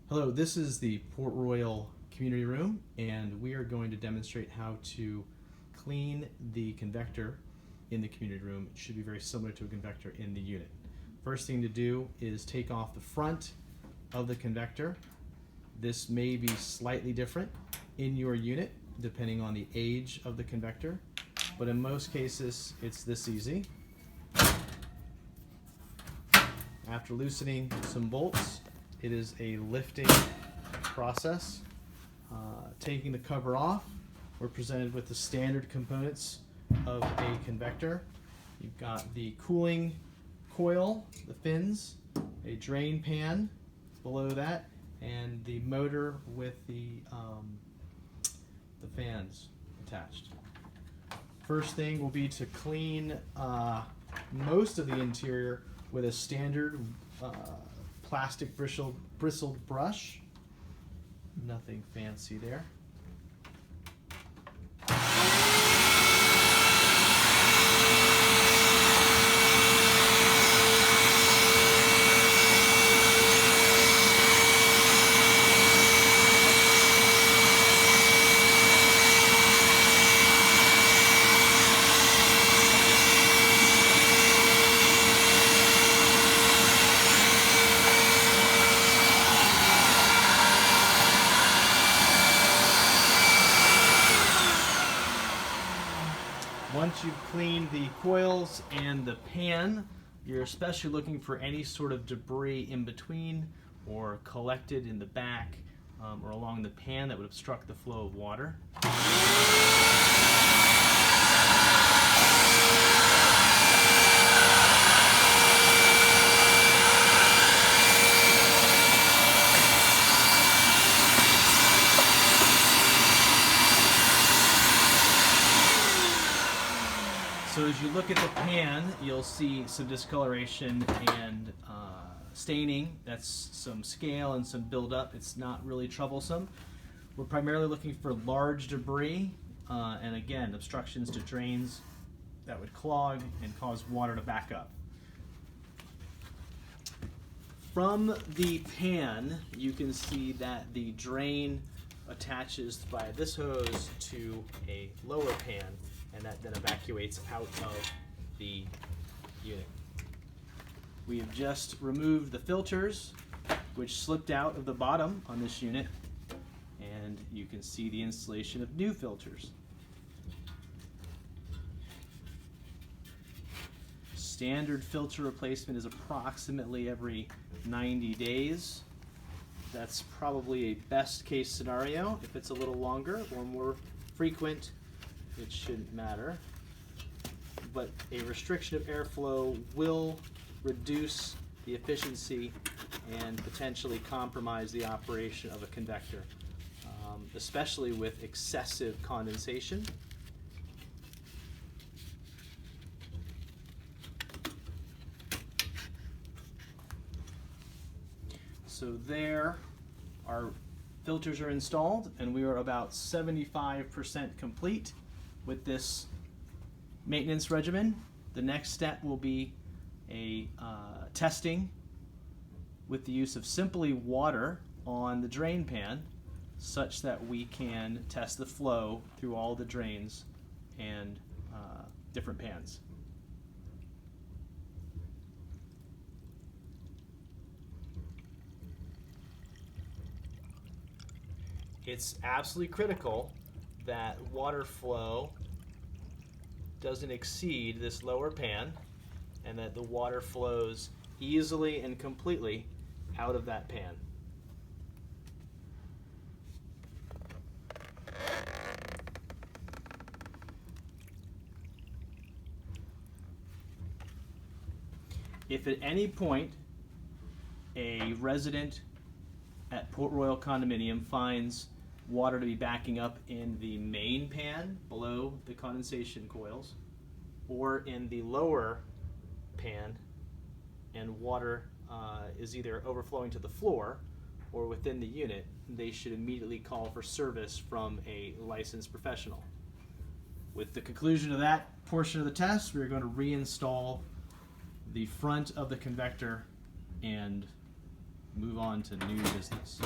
Hello, this is the Port Royal Community Room, and we are going to demonstrate how to clean the convector in the community room. It should be very similar to a convector in the unit. First thing to do is take off the front of the convector. This may be slightly different in your unit depending on the age of the convector, but in most cases it's this easy. After loosening some bolts, it is a lifting process. Taking the cover off, we're presented with the standard components of a convector. You've got the cooling coil, the fins, a drain pan below that, and the motor with the fans attached. First thing will be to clean most of the interior with a standard plastic bristled brush. Nothing fancy there. Once you've cleaned the coils and the pan, you're especially looking for any sort of debris in between or collected in the back or along the pan that would obstruct the flow of water. So as you look at the pan, you'll see some discoloration and staining. That's some scale and some buildup. It's not really troublesome. We're primarily looking for large debris and again, obstructions to drains that would clog and cause water to back up. From the pan, you can see that the drain attaches by this hose to a lower pan, and that then evacuates out of the unit. We have just removed the filters, which slipped out of the bottom on this unit, and you can see the installation of new filters. Standard filter replacement is approximately every 90 days. That's probably a best case scenario. If it's a little longer or more frequent, it shouldn't matter, but a restriction of airflow will reduce the efficiency and potentially compromise the operation of a convector, especially with excessive condensation. So there, our filters are installed, and we are about 75% complete with this maintenance regimen. The next step will be a testing with the use of simply water on the drain pan, such that we can test the flow through all the drains and different pans. It's absolutely critical that water flow doesn't exceed this lower pan and that the water flows easily and completely out of that pan. If at any point a resident at Port Royal Condominium finds water to be backing up in the main pan below the condensation coils or in the lower pan, and water is either overflowing to the floor or within the unit, they should immediately call for service from a licensed professional. With the conclusion of that portion of the test, we're going to reinstall the front of the convector and move on to new business.